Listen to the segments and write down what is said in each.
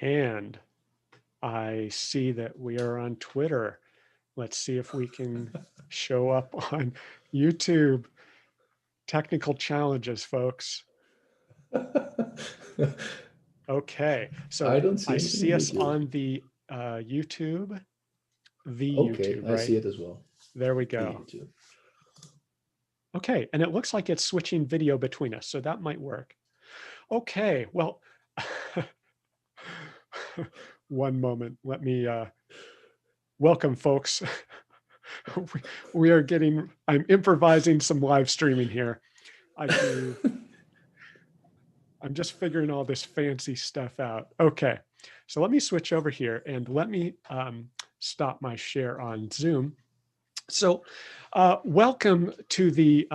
And I see that we are on Twitter. Let's see if we can show up on YouTube. Technical challenges, folks. Okay, so I don't see I anything see on us YouTube. on the YouTube, Okay, YouTube, I right? see it as well. There we The go. YouTube. Okay, and it looks like it's switching video between us, so that might work. Okay, well, one moment. Let me welcome, folks. we are getting, I'm improvising some live streaming here. I'm just figuring all this fancy stuff out. Okay, so let me switch over here and let me stop my share on Zoom. So welcome to the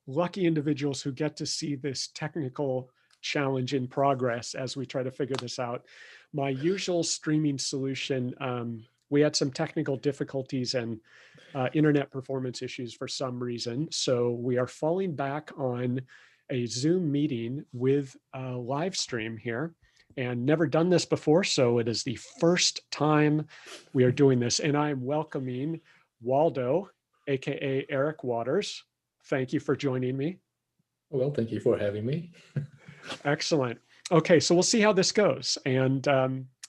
lucky individuals who get to see this technical challenge in progress as we try to figure this out. My usual streaming solution, we had some technical difficulties and internet performance issues for some reason. So we are falling back on a Zoom meeting with a live stream here, and never done this before. So it is the first time we are doing this, and I'm welcoming Waldo, AKA Eric Waters. Thank you for joining me. Well, thank you for having me. Excellent. Okay, so we'll see how this goes. And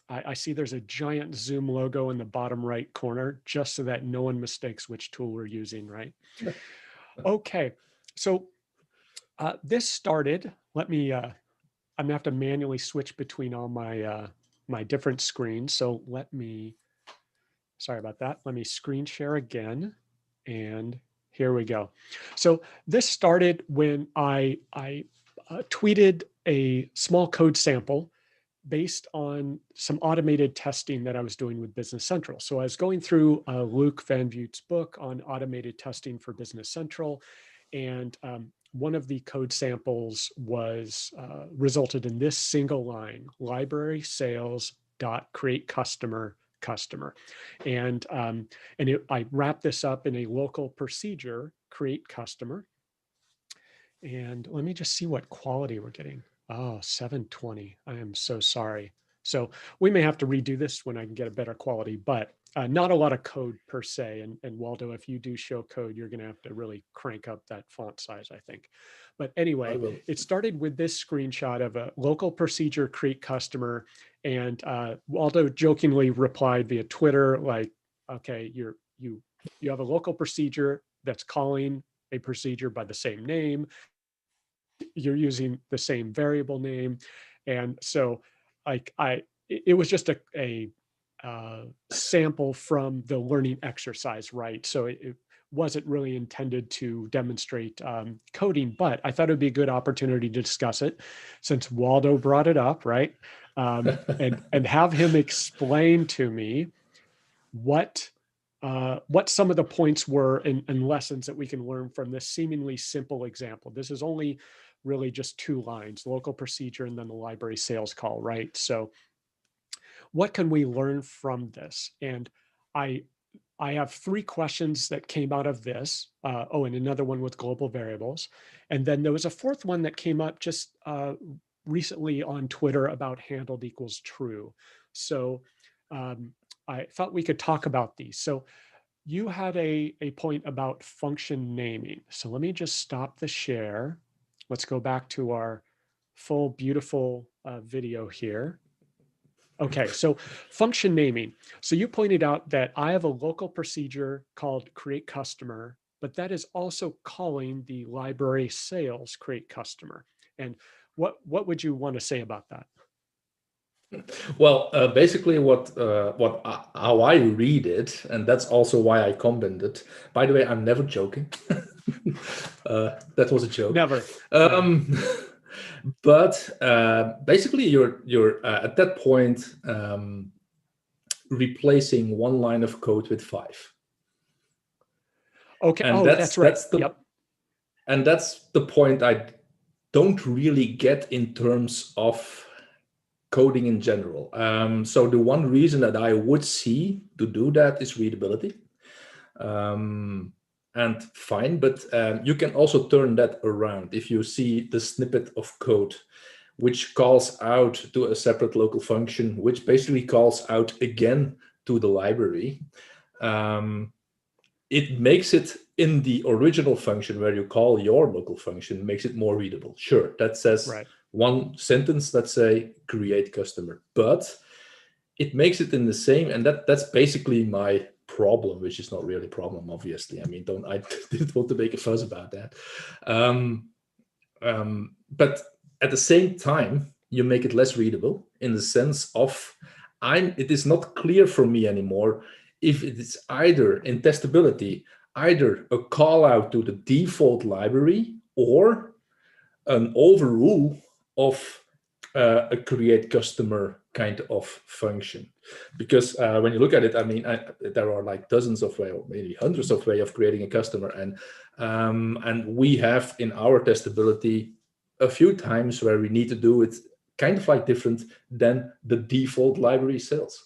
I see there's a giant Zoom logo in the bottom right corner, just so that no one mistakes which tool we're using, right? Okay, so this started, let me, I'm gonna have to manually switch between all my, my different screens. So let me, sorry about that. Let me screen share again. And here we go. So this started when I tweeted a small code sample based on some automated testing that I was doing with Business Central. So I was going through Luc Van Vuut's book on automated testing for Business Central. And one of the code samples was resulted in this single line: library sales dot create customer. And I wrapped this up in a local procedure, create customer. And let me just see what quality we're getting. Oh, 720. I am so sorry. So we may have to redo this when I can get a better quality, but not a lot of code per se. And Waldo, if you do show code, you're going to have to really crank up that font size, I think. But anyway, it started with this screenshot of a local procedure, create customer. And Waldo jokingly replied via Twitter, like, okay, you have a local procedure that's calling a procedure by the same name. You're using the same variable name. And so it was just a sample from the learning exercise, right? So it wasn't really intended to demonstrate coding, but I thought it would be a good opportunity to discuss it since Waldo brought it up, right? And have him explain to me what some of the points were and lessons that we can learn from this seemingly simple example. This is only really just 2 lines: local procedure and then the library sales call, right? So what can we learn from this? And I have 3 questions that came out of this. And another one with global variables. And then there was a 4th one that came up just recently on Twitter about handled equals true. So I thought we could talk about these. So you had a point about function naming. So let me just stop the share. Let's go back to our full, beautiful video here. Okay, so function naming. So you pointed out that I have a local procedure called create customer, but that is also calling the library sales create customer. And what would you want to say about that? Well, basically, how I read it, and that's also why I commented. By the way, I'm never joking. That was a joke. Never. But basically, you're at that point replacing 1 line of code with 5. Okay. And that's right. Yep. And that's the point I don't really get in terms of coding in general. So the one reason that I would see to do that is readability. And fine, but you can also turn that around. If you see the snippet of code which calls out to a separate local function, which basically calls out again to the library. It makes it in the original function where you call your local function, makes it more readable. Sure, that says one sentence, let's say create customer, but it makes it in the same, and that's basically my problem, which is not really a problem, obviously. I mean, I didn't want to make a fuss about that. But at the same time, you make it less readable in the sense of it is not clear for me anymore if it is either in testability, either a call out to the default library or an overrule of a create customer kind of function. Because when you look at it, I mean, there are like dozens of ways, or maybe hundreds of ways of creating a customer, and we have in our testability a few times where we need to do it kind of like different than the default library says,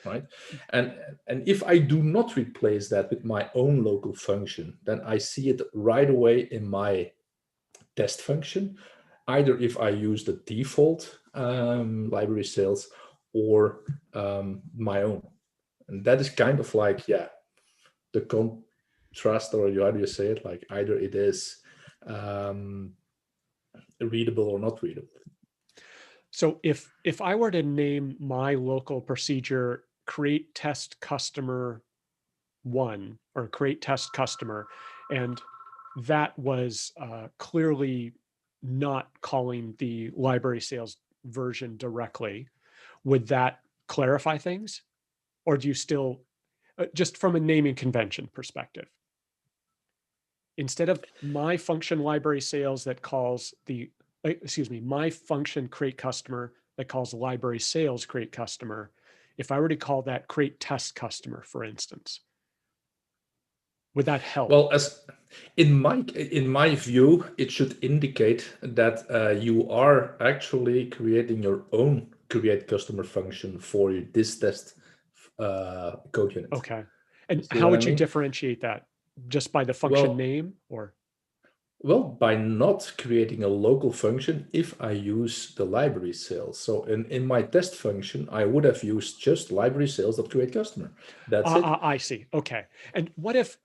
right? And if I do not replace that with my own local function, then I see it right away in my test function, either if I use the default library sales or my own. And that is kind of like, the contrast, or how do you say it? Like either it is readable or not readable. So if I were to name my local procedure create test customer 1 or create test customer, and that was clearly not calling the library sales version directly, would that clarify things? Or do you still, just from a naming convention perspective, instead of my function library sales that calls my function create customer that calls library sales create customer, if I were to call that create test customer, for instance, would that help? Well, as in my view, it should indicate that you are actually creating your own create customer function for this test code unit. Okay. And how would you differentiate that? Just by the function name, or? Well, by not creating a local function if I use the library sales. So in my test function, I would have used just library sales.create customer. That's it. I see. Okay. And what if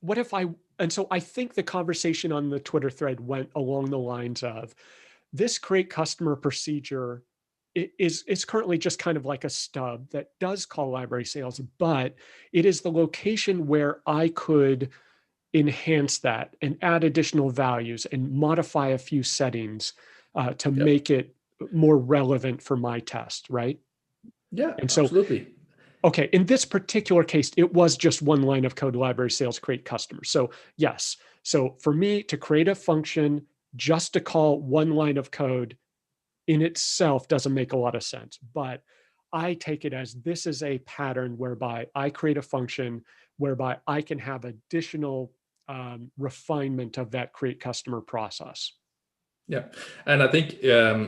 and so I think the conversation on the Twitter thread went along the lines of this create customer procedure is currently just kind of like a stub that does call library sales, but it is the location where I could enhance that and add additional values and modify a few settings to make it more relevant for my test, right? Yeah, and so, absolutely. Okay, in this particular case, it was just one line of code, library sales create customer. So yes, so for me to create a function just to call one line of code in itself doesn't make a lot of sense, but I take it as this is a pattern whereby I create a function whereby I can have additional refinement of that create customer process. Yeah, and I think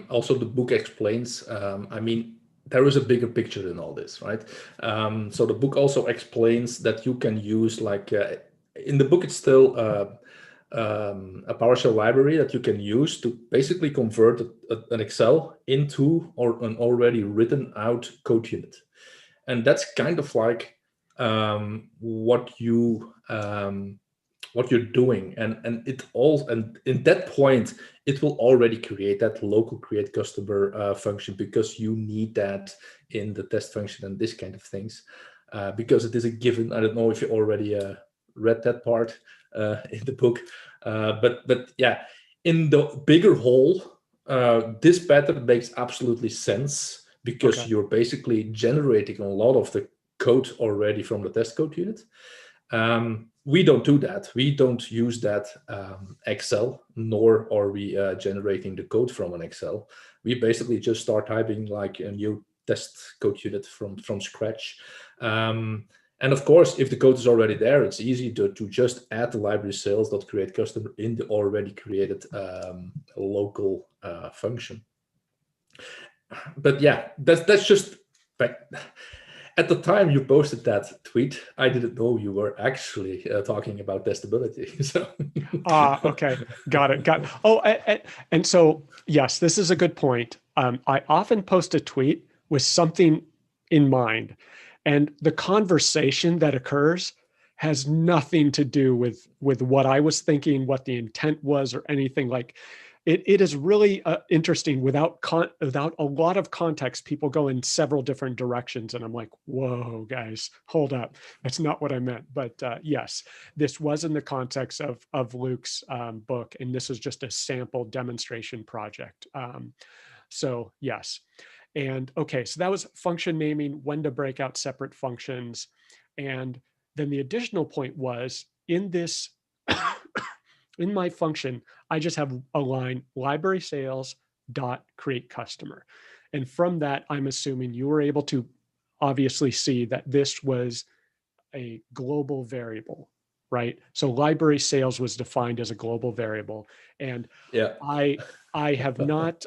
also the book explains, I mean, there is a bigger picture in all this, right? So the book also explains that you can use in the book, it's still a PowerShell library that you can use to basically convert an Excel into or an already written out code unit. And that's kind of like what you're doing, and in that point it will already create that local create customer function, because you need that in the test function and this kind of things, because it is a given. I don't know if you already read that part in the book, but yeah, in the bigger whole, this pattern makes absolutely sense, because you're basically generating a lot of the code already from the test code unit. We don't do that. We don't use that Excel, nor are we generating the code from an Excel. We basically just start typing like a new test code unit from scratch. And of course, if the code is already there, it's easy to just add the library sales.create customer in the already created local function. But yeah, that's just At the time you posted that tweet, I didn't know you were actually talking about testability. So Okay, got it. Oh, and so yes, this is a good point. I often post a tweet with something in mind, and the conversation that occurs has nothing to do with what I was thinking, what the intent was, or anything like. It is really interesting. Without a lot of context, people go in several different directions, and I'm like, whoa, guys, hold up, that's not what I meant. But yes, this was in the context of Luke's book, and this is just a sample demonstration project. So yes, and okay, so that was function naming, when to break out separate functions, and then the additional point was in this. In my function, I just have a line library sales dot create customer. And from that, I'm assuming you were able to obviously see that this was a global variable, right? So library sales was defined as a global variable. And yeah, I have not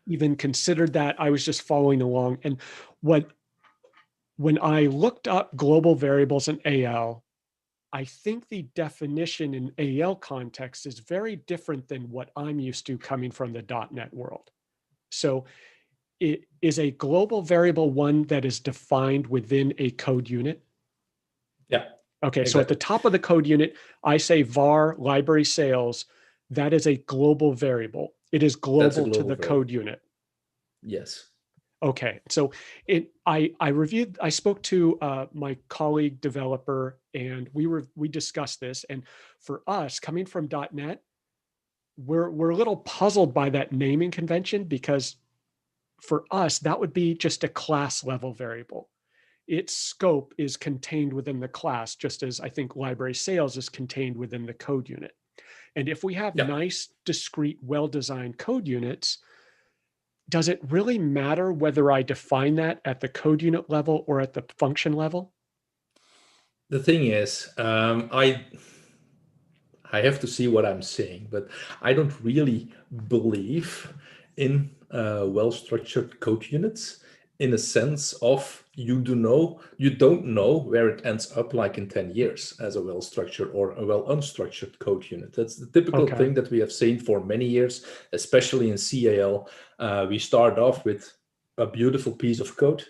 even considered that. I was just following along. And when I looked up global variables in AL, I think the definition in AL context is very different than what I'm used to coming from the .NET world. So it is a global variable one that is defined within a code unit. yeah. Okay, Exactly. so at the top of the code unit, I say var library sales. That is a global variable. It is global to the code unit. Yes. Okay, so I spoke to my colleague developer, and we discussed this. And for us, coming from .NET, we're a little puzzled by that naming convention, because for us that would be just a class level variable. Its scope is contained within the class, just as I think library sales is contained within the code unit. And if we have nice, discrete, well-designed code units, does it really matter whether I define that at the code unit level or at the function level? The thing is, I have to see what I'm saying, but I don't really believe in well-structured code units, in a sense of you don't know where it ends up like in 10 years as a well-structured or a well-unstructured code unit. That's the typical thing that we have seen for many years, especially in CAL. We start off with a beautiful piece of code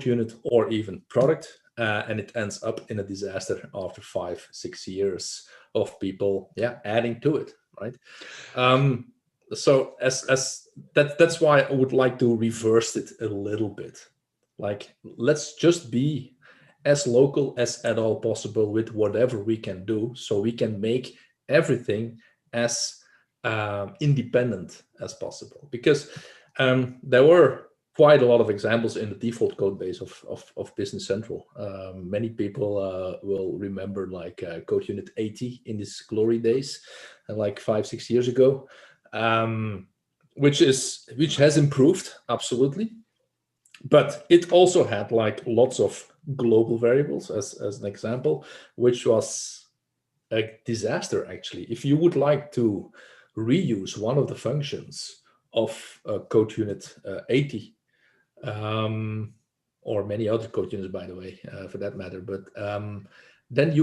unit or even product, and it ends up in a disaster after 5-6 years of people adding to it, right? So that's why I would like to reverse it a little bit. Like, let's just be as local as at all possible with whatever we can do, so we can make everything as independent as possible. Because there were quite a lot of examples in the default code base of Business Central. Many people will remember like code unit 80 in its glory days, like 5-6 years ago, which has improved absolutely. But it also had like lots of global variables as an example, which was a disaster actually. If you would like to reuse one of the functions of code unit 80, or many other code units, by the way, for that matter. But then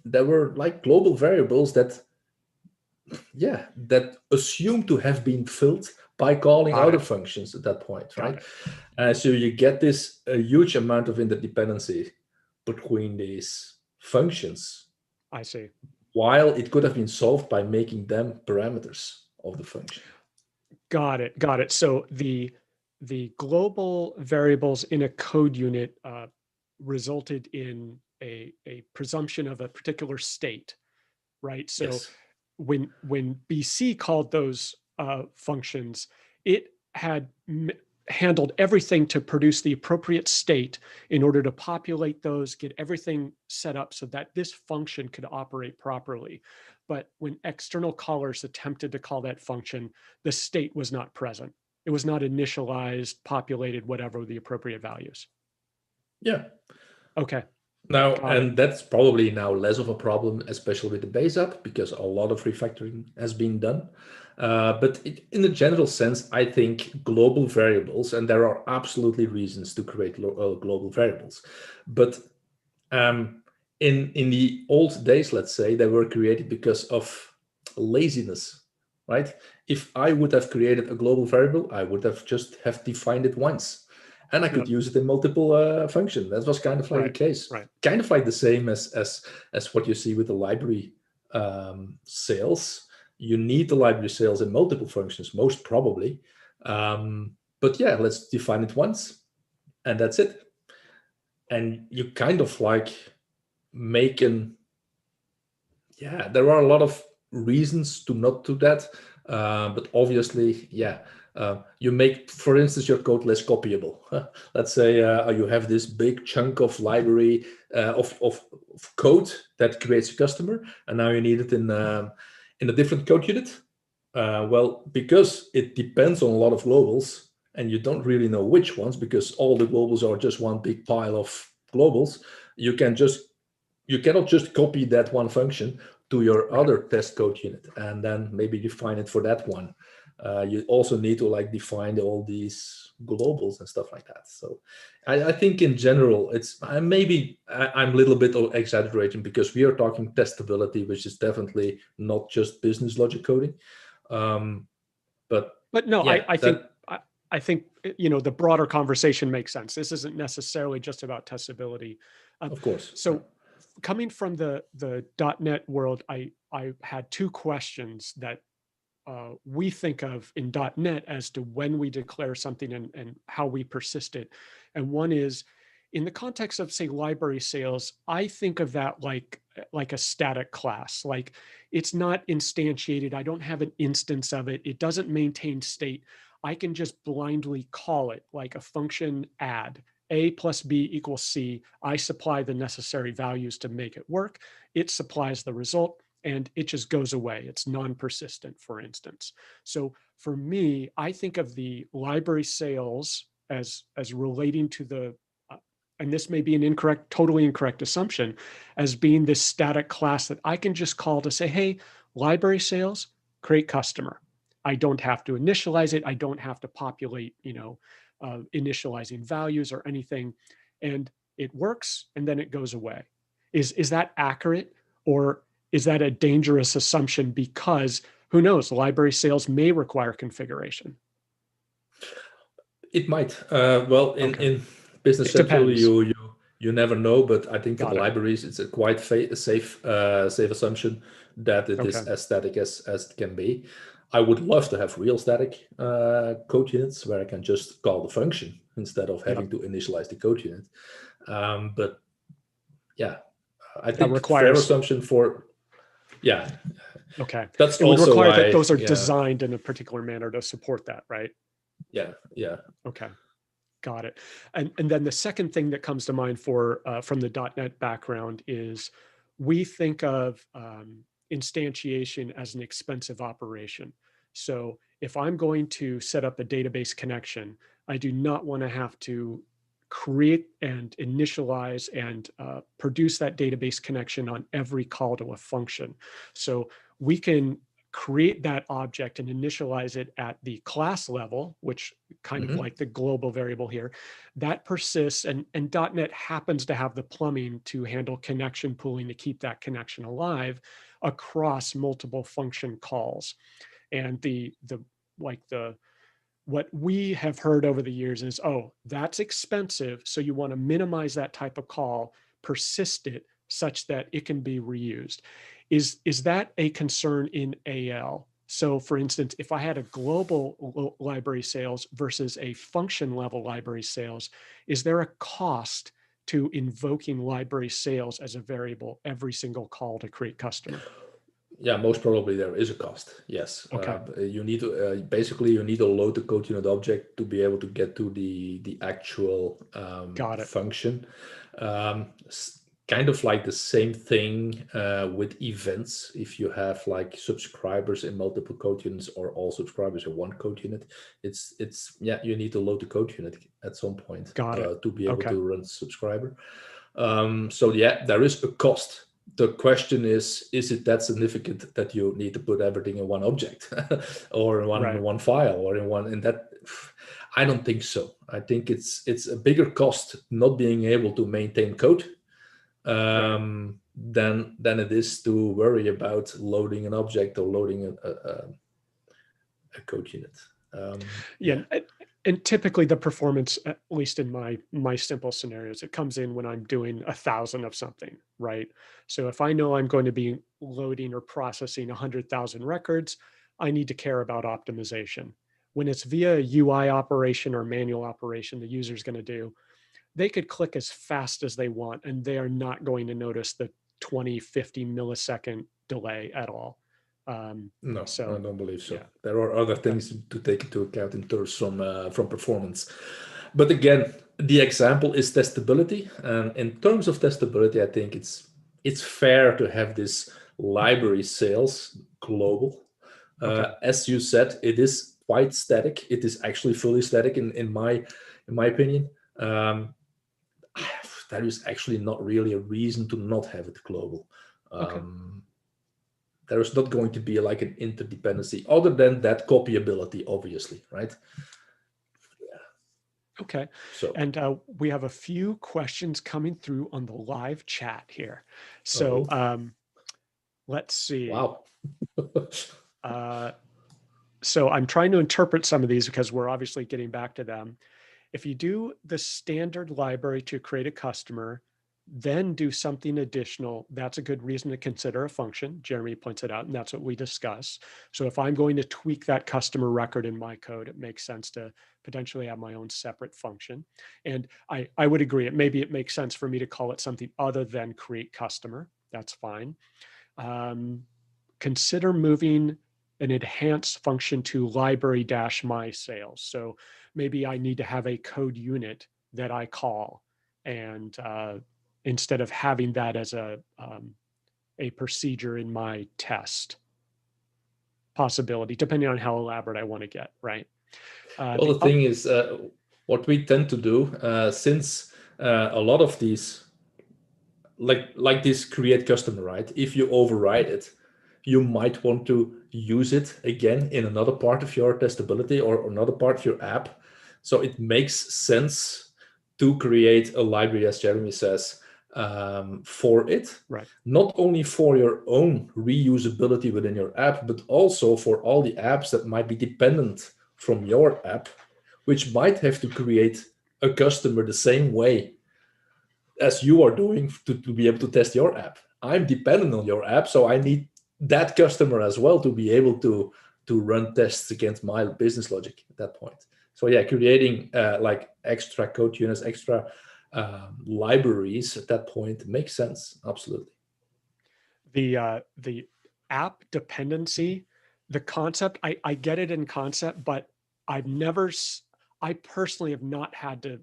there were like global variables that assume to have been filled by calling other functions at that point, right? So you get this a huge amount of interdependency between these functions. I see. While it could have been solved by making them parameters of the function. Got it. So the global variables in a code unit resulted in a presumption of a particular state, right? So Yes. when BC called those functions, it had handled everything to produce the appropriate state in order to populate those, get everything set up so that this function could operate properly. But when external callers attempted to call that function, the state was not present. It was not initialized, populated, whatever the appropriate values. Yeah. Okay. Now, Got it. and that's probably now less of a problem, especially with the base app, because a lot of refactoring has been done. But in a general sense, I think global variables, and there are absolutely reasons to create global variables, but in the old days, let's say, they were created because of laziness, right? If I would have created a global variable, I would have just have defined it once, and I could Yep. use it in multiple functions. That was kind of like the Right. case, Right. kind of like the same as what you see with the library sales. You need the library sales in multiple functions, most probably. But yeah, let's define it once, and that's it. And you kind of like making, yeah, there are a lot of reasons to not do that, but obviously, yeah, you make, for instance, your code less copyable. Let's say you have this big chunk of library of code that creates a customer, and now you need it in a different code unit. Well, because it depends on a lot of globals, and you don't really know which ones, because all the globals are just one big pile of globals. You cannot just copy that one function to your Right. other test code unit and then maybe define it for that one. You also need to like define all these globals and stuff like that. So I think in general, I'm a little bit exaggerating, because we are talking testability, which is definitely not just business logic coding. But But no, yeah, I think the broader conversation makes sense. This isn't necessarily just about testability. of course. So coming from the .NET world, I had two questions that we think of in .NET as to when we declare something and how we persist it. And one is, in the context of, say, library sales, I think of that like a static class. Like, it's not instantiated. I don't have an instance of it. It doesn't maintain state. I can just blindly call it, like a function add. A plus B equals C. I supply the necessary values to make it work. It supplies the result, and it just goes away. It's non-persistent, for instance. So for me, I think of the library sales as relating to the, and this may be an totally incorrect assumption, as being this static class that I can just call to say, hey, library sales, create customer. I don't have to initialize it. I don't have to populate, initializing values or anything. And it works, and then it goes away. Is that accurate? Or is that a dangerous assumption, because who knows, library sales may require configuration? It might. Well, Okay. in Business It Central, depends. you never know, but I think for the Got it. libraries, it's a quite safe assumption that it Okay. is as static as it can be. I would love to have real static code units where I can just call the function instead of Yep. having to initialize the code unit. But yeah, I That think fair requires, assumption for, yeah, okay. that's It would also require that why, those are yeah, designed in a particular manner to support that, right? yeah. Okay. Got it. And then the second thing that comes to mind from the .NET background is, we think of instantiation as an expensive operation. So if I'm going to set up a database connection, I do not want to have to create and initialize and produce that database connection on every call to a function. So we can create that object and initialize it at the class level, which kind of like the global variable here, that persists, and .NET happens to have the plumbing to handle connection pooling to keep that connection alive across multiple function calls. And what we have heard over the years is, oh, that's expensive, so you want to minimize that type of call, persist it such that it can be reused. Is that a concern in AL? So for instance, if I had a global library sales versus a function level library sales, is there a cost to invoking library sales as a variable every single call to create customer? Yeah, most probably there is a cost. Yes, Okay. you need to basically you need to load the code unit object to be able to get to the actual Got it. function. Kind of like the same thing with events. If you have like subscribers in multiple code units or all subscribers in one code unit, it's yeah, you need to load the code unit at some point Got it. to be able Okay. to run subscriber. So yeah, there is a cost. The question is it that significant that you need to put everything in one object or in one file or in that? I don't think so. I think it's a bigger cost not being able to maintain code than it is to worry about loading an object or loading a code unit. And typically the performance, at least in my simple scenarios, it comes in when I'm doing 1,000 of something, right? So if I know I'm going to be loading or processing 100,000 records, I need to care about optimization. When it's via UI operation or manual operation, the user's going to do, they could click as fast as they want, and they are not going to notice the 20, 50 millisecond delay at all. No, I don't believe so. Yeah. There are other things to take into account in terms from performance. But again, the example is testability. And in terms of testability, I think it's fair to have this library sales global. As you said, it is quite static. It is actually fully static in my opinion. There is actually not really a reason to not have it global. There is not going to be like an interdependency other than that copyability, obviously, right? Yeah. Okay. So, and we have a few questions coming through on the live chat here. So let's see. Wow. So I'm trying to interpret some of these because we're obviously getting back to them. If you do the standard library to create a customer, then do something additional, that's a good reason to consider a function. Jeremy points it out, and that's what we discuss. So if I'm going to tweak that customer record in my code, it makes sense to potentially have my own separate function. And I would agree, maybe it makes sense for me to call it something other than create customer. That's fine. Consider moving an enhanced function to library-my sales. So maybe I need to have a code unit that I call, and instead of having that as a procedure in my test possibility, depending on how elaborate I want to get, right? Well, the thing is, what we tend to do, since a lot of these, like this create customer, right? If you override it, you might want to use it again in another part of your testability or another part of your app. So it makes sense to create a library, as Jeremy says, for it, right? Not only for your own reusability within your app, but also for all the apps that might be dependent from your app, which might have to create a customer the same way as you are doing to be able to test your app. I'm dependent on your app, so I need that customer as well to be able to run tests against my business logic at that point. So yeah, creating like extra code units, extra libraries at that point makes sense. Absolutely. The app dependency, the concept, I get it in concept, but I personally have not had to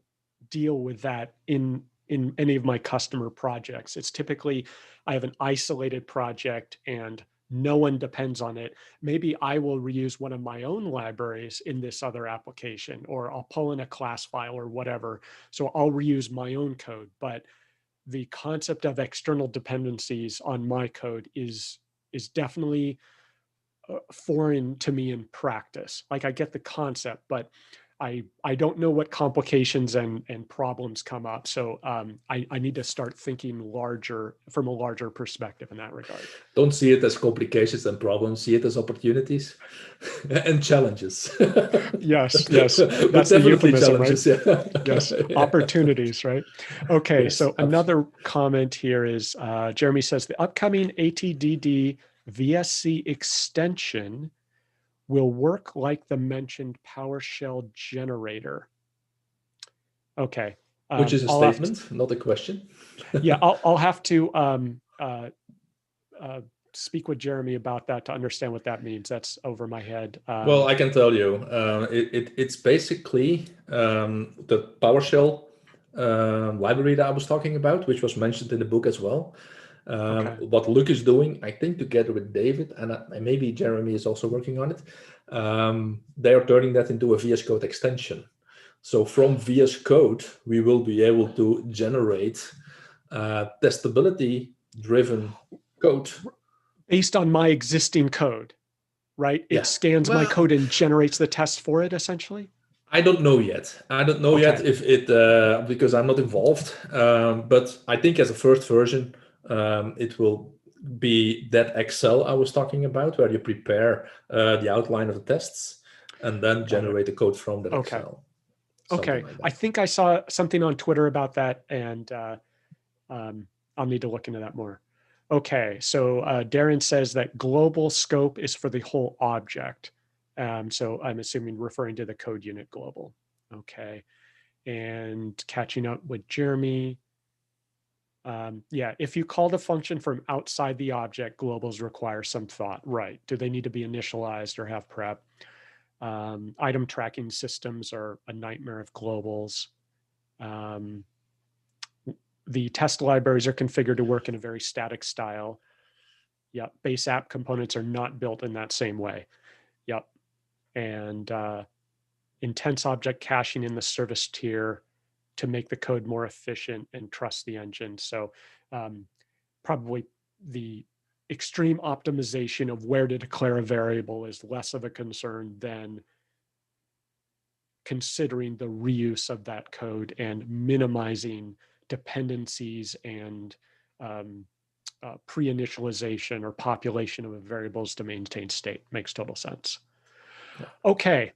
deal with that in any of my customer projects. It's typically, I have an isolated project and no one depends on it. Maybe I will reuse one of my own libraries in this other application, or I'll pull in a class file or whatever. So I'll reuse my own code. But the concept of external dependencies on my code is definitely foreign to me in practice. Like, I get the concept, but I don't know what complications and problems come up. So I need to start thinking larger, from a larger perspective in that regard. Don't see it as complications and problems. See it as opportunities and challenges. Yes. That's the euphemism, right? Yeah. Yes, opportunities, right? Okay, yes, so another comment here is, Jeremy says, the upcoming ATDD VSC extension will work like the mentioned PowerShell generator. Okay. Which is a statement, not a question. Yeah, I'll have to speak with Jeremy about that to understand what that means. That's over my head. Well, I can tell you, it's basically the PowerShell library that I was talking about, which was mentioned in the book as well. What Luke is doing, I think, together with David, and maybe Jeremy is also working on it, they are turning that into a VS Code extension. So from VS Code, we will be able to generate testability-driven code. Based on my existing code, right? It scans my code and generates the test for it, essentially? I don't know yet. I don't know yet if it, because I'm not involved, but I think as a first version, it will be that Excel I was talking about, where you prepare the outline of the tests and then generate the code from that Excel. Okay, like I think I saw something on Twitter about that, and I'll need to look into that more. Okay, so Darren says that global scope is for the whole object. So I'm assuming referring to the code unit global. Okay, and catching up with Jeremy. Yeah, if you call the function from outside the object, globals require some thought, right? Do they need to be initialized or have prep? Item tracking systems are a nightmare of globals. The test libraries are configured to work in a very static style. Yep, base app components are not built in that same way. Yep, and intense object caching in the service tier to make the code more efficient and trust the engine. So probably the extreme optimization of where to declare a variable is less of a concern than considering the reuse of that code and minimizing dependencies and pre-initialization or population of variables to maintain state. Makes total sense. Yeah. Okay,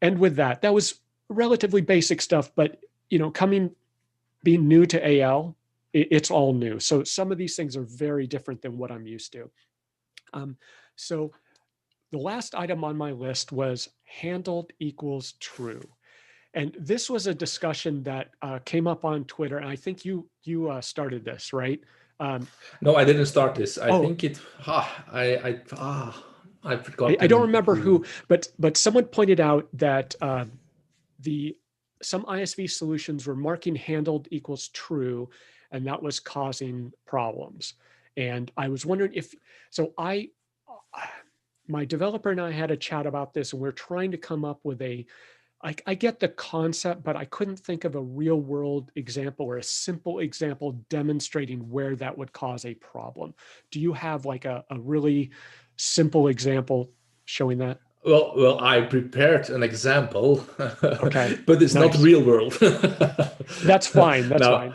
and with that, that was relatively basic stuff, but being new to AL, it's all new. So some of these things are very different than what I'm used to. So the last item on my list was handled equals true. And this was a discussion that came up on Twitter. And I think you started this, right? No, I didn't start this. I think it, I forgot. I don't remember who, but someone pointed out that some ISV solutions were marking handled equals true, and that was causing problems. And I was wondering my developer and I had a chat about this, and we're trying to come up with I get the concept, but I couldn't think of a real world example or a simple example demonstrating where that would cause a problem. Do you have like a really simple example showing that? Well, I prepared an example, okay, but it's not real world. That's fine. That's fine.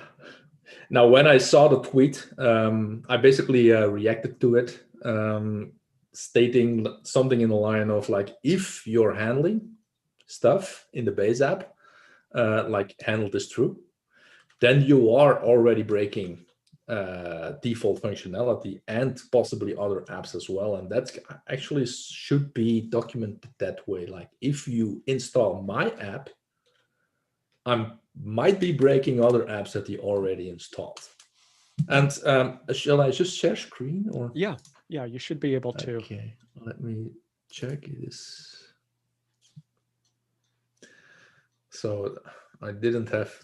Now, when I saw the tweet, I basically reacted to it, stating something in the line of like, if you're handling stuff in the base app, like handled is true, then you are already breaking default functionality and possibly other apps as well. And that actually should be documented that way. Like if you install my app, I might be breaking other apps that you already installed. And shall I just share screen or? Yeah, you should be able to. Okay, let me check this. So I didn't have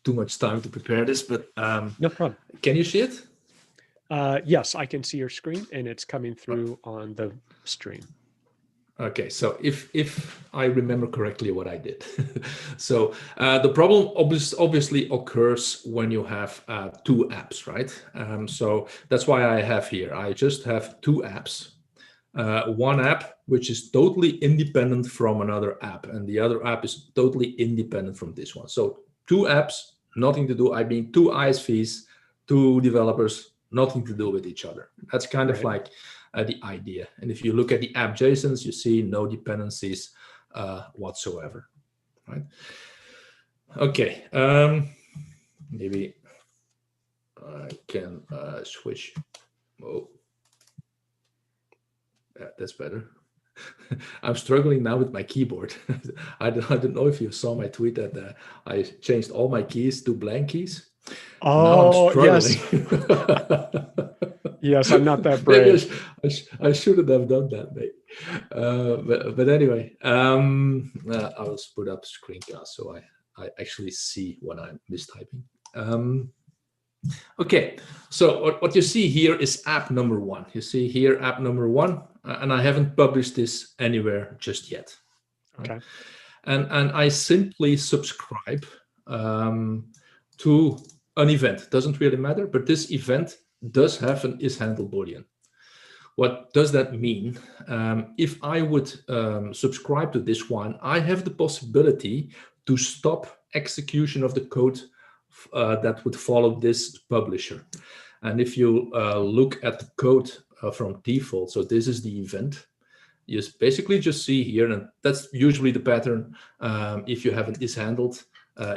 too much time to prepare this, but no problem. Can you see it? Yes, I can see your screen, and it's coming through on the stream. Okay, so if I remember correctly what I did. So the problem obviously occurs when you have two apps, right? So that's why I have here, I just have two apps. One app which is totally independent from another app, and the other app is totally independent from this one. So two apps, nothing to do. I mean, two ISVs, two developers, nothing to do with each other. That's kind of like the idea. And if you look at the app JSONs, you see no dependencies whatsoever, right? Okay, maybe I can switch. Oh, yeah, that's better. I'm struggling now with my keyboard. I don't know if you saw my tweet that I changed all my keys to blank keys. Oh, yes. Yes, I'm not that brave. I shouldn't have done that, mate. But anyway, I'll put up screencast so I actually see what I'm mistyping. Okay, so what you see here is app number one. You see here app number one, and I haven't published this anywhere just yet. Okay. And I simply subscribe to an event, doesn't really matter, but this event does have an isHandle boolean. What does that mean? If I would subscribe to this one, I have the possibility to stop execution of the code that would follow this publisher. And if you look at the code from default, so this is the event, you basically just see here, and that's usually the pattern if you have an isHandled.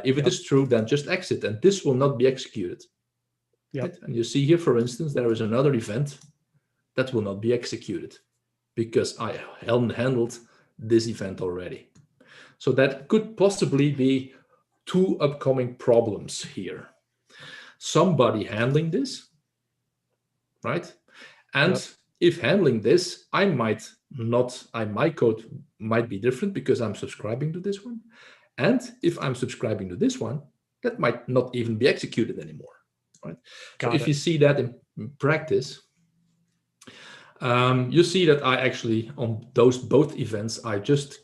If it is true, then just exit, and this will not be executed. Right? And you see here, for instance, there is another event that will not be executed because I handled this event already. So that could possibly be two upcoming problems here. Somebody handling this, right? And if handling this, my code might be different because I'm subscribing to this one. And if I'm subscribing to this one, that might not even be executed anymore, right? So if you see that in practice, you see that I actually, on those both events, I just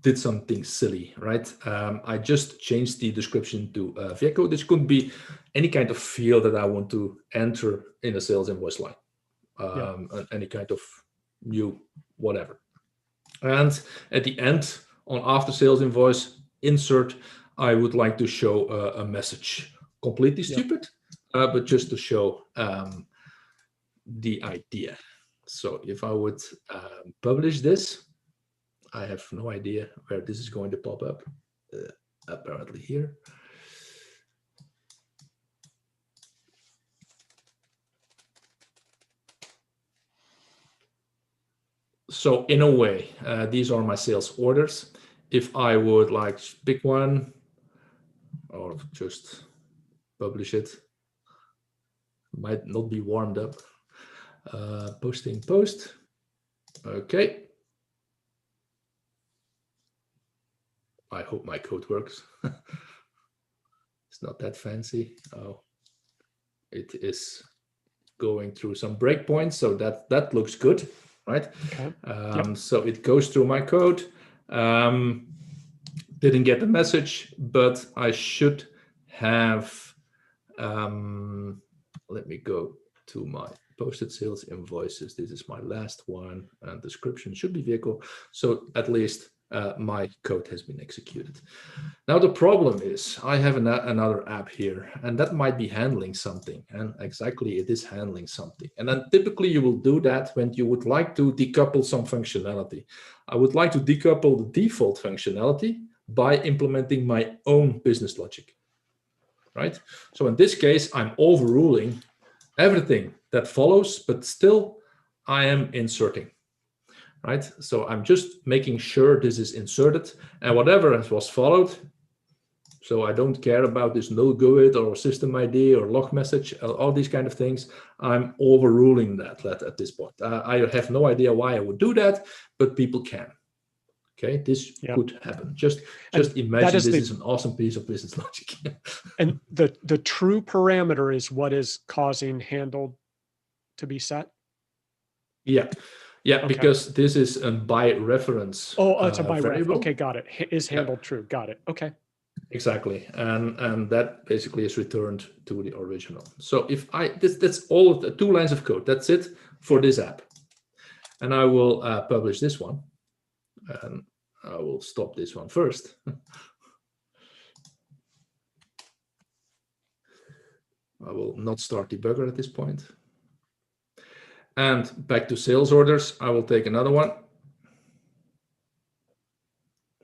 did something silly, right? I just changed the description to Vieco. This could be any kind of field that I want to enter in a sales invoice line, any kind of new whatever. And at the end, on after sales invoice insert, I would like to show a message. Completely stupid, but just to show the idea. So if I would publish this, I have no idea where this is going to pop up. Apparently here. So in a way, these are my sales orders. If I would like to pick one or just publish it, might not be warmed up. Posting post. Okay. I hope my code works. It's not that fancy. Oh, it is going through some breakpoints, so that looks good, right? Okay. So it goes through my code. Didn't get the message, but I should have. Let me go to my posted sales invoices. This is my last one, and description should be vehicle. So at least my code has been executed. Now the problem is I have another app here, and that might be handling something, and exactly it is handling something. And then typically you will do that when you would like to decouple some functionality. I would like to decouple the default functionality by implementing my own business logic, right? So in this case, I'm overruling everything that follows, but still I am inserting, right? So I'm just making sure this is inserted, and whatever was followed, so I don't care about this null GUID or system ID or log message, all these kind of things. I'm overruling that at this point. I have no idea why I would do that, but people can. Okay, this could happen. Just imagine this is an awesome piece of business logic. And the true parameter is what is causing handled to be set? Yeah, okay. Because this is a by reference. Oh, it's a by variable. Okay, got it. Is handled true. Got it. Okay. Exactly, and that basically is returned to the original. So if that's all of the 2 lines of code. That's it for this app, and I will publish this one. And I will stop this one first. I will not start debugger at this point. And back to sales orders, I will take another one.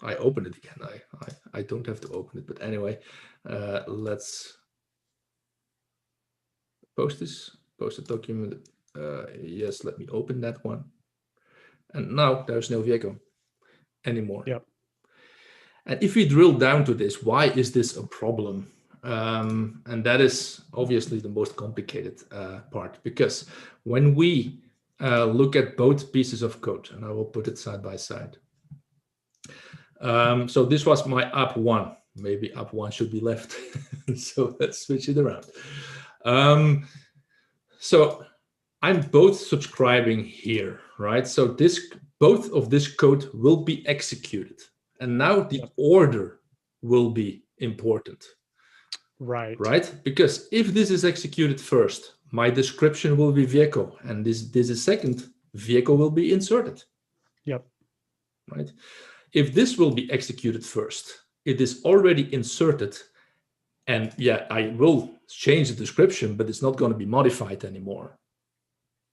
I open it again. I don't have to open it, but anyway, let's post this, post a document. Yes, let me open that one. And now there's no Vieco anymore. Yep. And if we drill down to this, why is this a problem? And that is obviously the most complicated part, because when we look at both pieces of code, and I will put it side by side. So this was my app 1. Maybe app 1 should be left. So let's switch it around. So I'm both subscribing here, right? So both of this code will be executed. And now the order will be important. Right. right? Because if this is executed first, my description will be vehicle, and this is second, vehicle will be inserted, Yep. right? If this will be executed first, it is already inserted, and yeah, I will change the description, but it's not going to be modified anymore.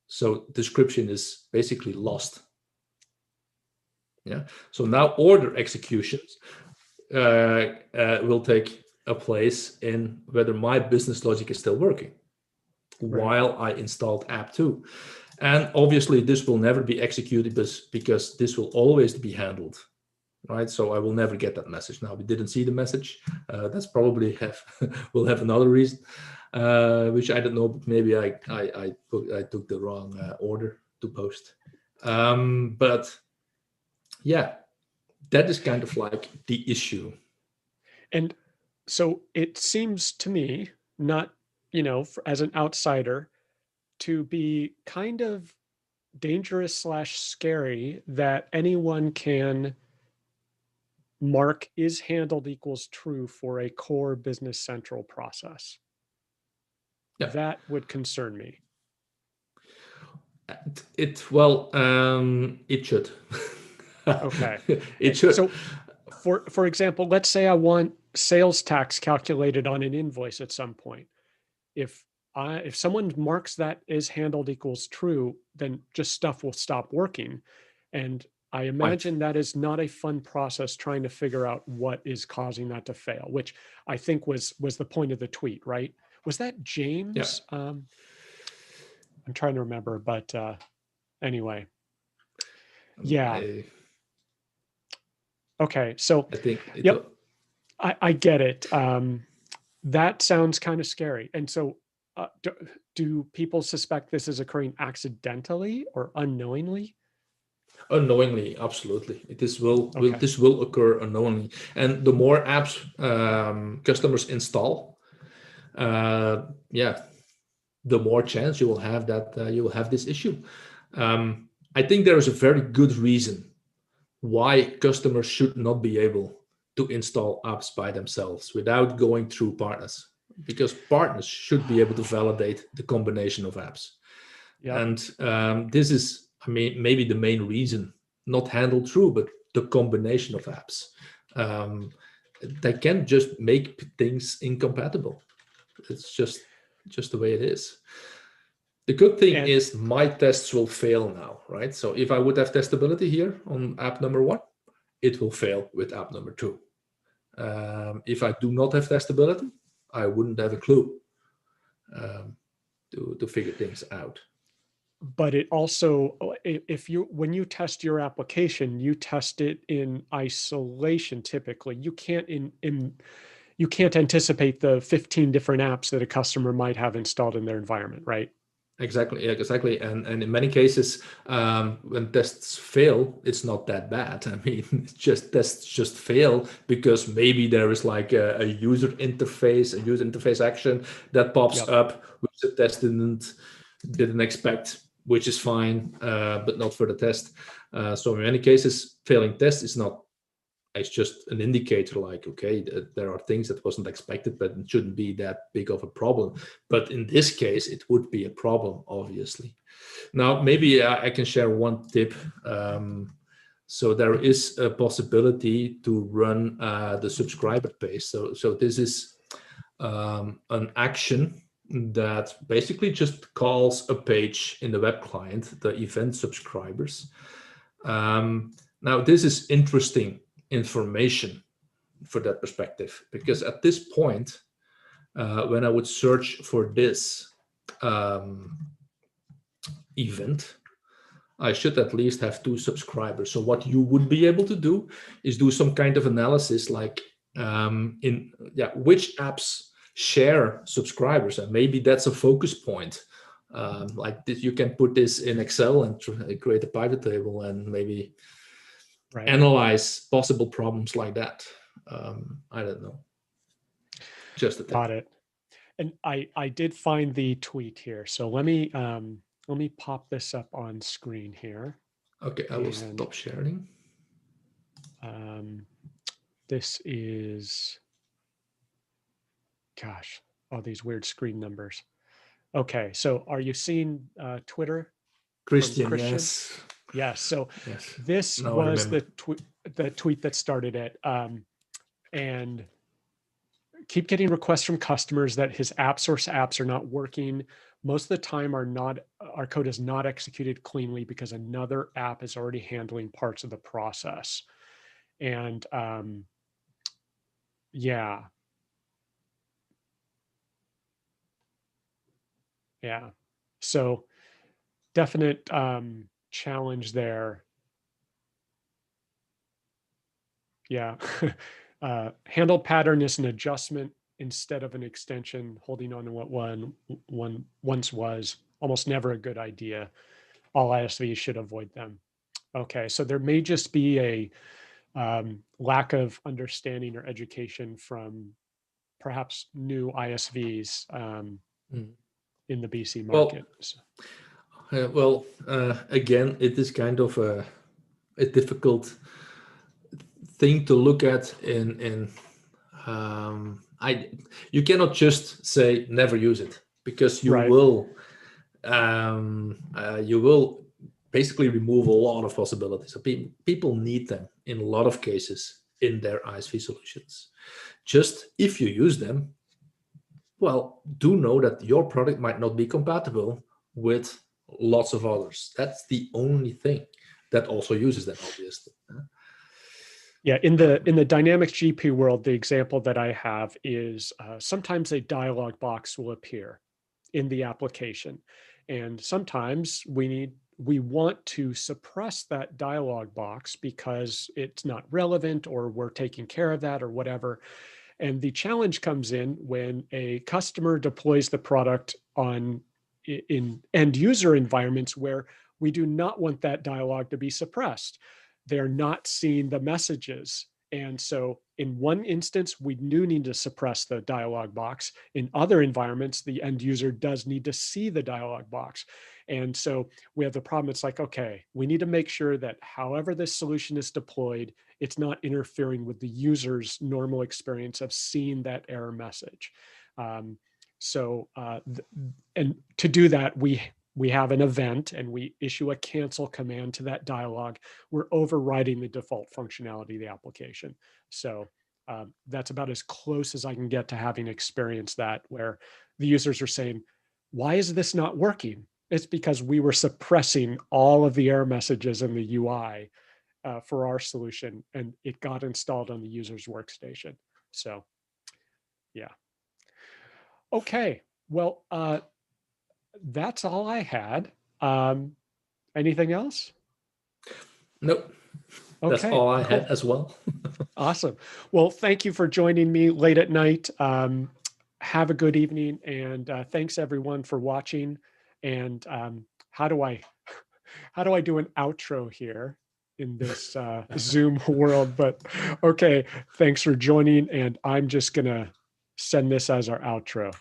So description is basically lost. Yeah. So now order executions will take a place in whether my business logic is still working while I installed app 2. And obviously this will never be executed because this will always be handled, right? So I will never get that message. Now, we didn't see the message. That's probably will have another reason, which I don't know, but maybe I took the wrong order to post. But yeah, that is kind of like the issue. And so it seems to me, not, as an outsider, to be kind of dangerous / scary that anyone can mark is handled equals true for a core Business Central process. Yeah. That would concern me. It should. Okay. It should. So for example, let's say I want sales tax calculated on an invoice at some point. If someone marks that is handled equals true, then just stuff will stop working. And I imagine that is not a fun process trying to figure out what is causing that to fail, which I think was the point of the tweet, right? Was that James? Yeah. I'm trying to remember, but anyway. Yeah. Okay. So I think yep, I get it. That sounds kind of scary. And so do people suspect this is occurring accidentally or unknowingly? Unknowingly, absolutely. This will occur unknowingly. And the more apps customers install, the more chance you will have that you will have this issue. I think there is a very good reason why customers should not be able to install apps by themselves without going through partners, because partners should be able to validate the combination of apps. Yep. And this is, maybe the main reason, not handled through, but the combination of apps. They can just make things incompatible. It's just the way it is. The good thing is my tests will fail now, right? So if I would have testability here on app number 1, it will fail with app number 2. If I do not have testability, I wouldn't have a clue to figure things out. But it also, when you test your application, you test it in isolation. Typically, you can't you can't anticipate the 15 different apps that a customer might have installed in their environment, right? Exactly. And in many cases, when tests fail, it's not that bad. Tests just fail because maybe there is like a user interface action that pops up, which the test didn't expect, which is fine, but not for the test. So in many cases, failing test is not. It's just an indicator, like, okay, there are things that wasn't expected, but it shouldn't be that big of a problem. But in this case, it would be a problem, obviously. Now, maybe I can share one tip. So there is a possibility to run the subscriber page. So this is an action that basically just calls a page in the web client, the event subscribers. Now, this is interesting information for that perspective, because at this point, when I would search for this event, I should at least have 2 subscribers. So what you would be able to do is do some kind of analysis, like which apps share subscribers, and maybe that's a focus point. Like this, you can put this in Excel and create a pivot table and maybe analyze possible problems like that. I don't know. Just a tip. Got it. And I did find the tweet here. So let me pop this up on screen here. Okay, I will stop sharing. This is Gosh, all these weird screen numbers. Okay, so are you seeing Twitter from Christian, Christian? yes. Yes, so Yes. this Now I was remember. the tweet that started it. And keep getting requests from customers that his app source apps are not working. Most of the time our code is not executed cleanly because another app is already handling parts of the process. And yeah. Yeah. So definite challenge there. Yeah. Handled pattern is an adjustment instead of an extension. Holding on to what one once was almost never a good idea. All ISVs should avoid them. Okay, so there may just be a lack of understanding or education from perhaps new ISVs in the BC market. Again, it is kind of a difficult thing to look at. You cannot just say never use it, because you will basically remove a lot of possibilities. So people need them in a lot of cases in their ISV solutions. Just if you use them, well, do know that your product might not be compatible with lots of others. That's the only thing that also uses them, obviously. Yeah, in the Dynamics GP world, the example that I have is sometimes a dialog box will appear in the application, and sometimes we want to suppress that dialog box because it's not relevant, or we're taking care of that, or whatever. And the challenge comes in when a customer deploys the product in end user environments where we do not want that dialog to be suppressed. They're not seeing the messages. And so in one instance, we do need to suppress the dialog box. In other environments, the end user does need to see the dialog box. And so we have the problem. It's like, okay, we need to make sure that however this solution is deployed, it's not interfering with the user's normal experience of seeing that error message. And to do that, we have an event and we issue a cancel command to that dialog. We're overriding the default functionality of the application. So that's about as close as I can get to having experienced that, where the users are saying, why is this not working? It's because we were suppressing all of the error messages in the UI for our solution, and it got installed on the user's workstation. So yeah. Okay, well, that's all I had. Anything else? Nope. That's Okay, all I cool. had as well. Awesome. Well, thank you for joining me late at night. Have a good evening, and thanks everyone for watching. And how do I do an outro here in this Zoom world? But okay, thanks for joining, and I'm just gonna send this as our outro.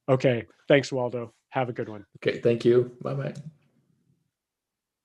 Okay, thanks, Waldo. Have a good one. Okay, thank you. Bye-bye.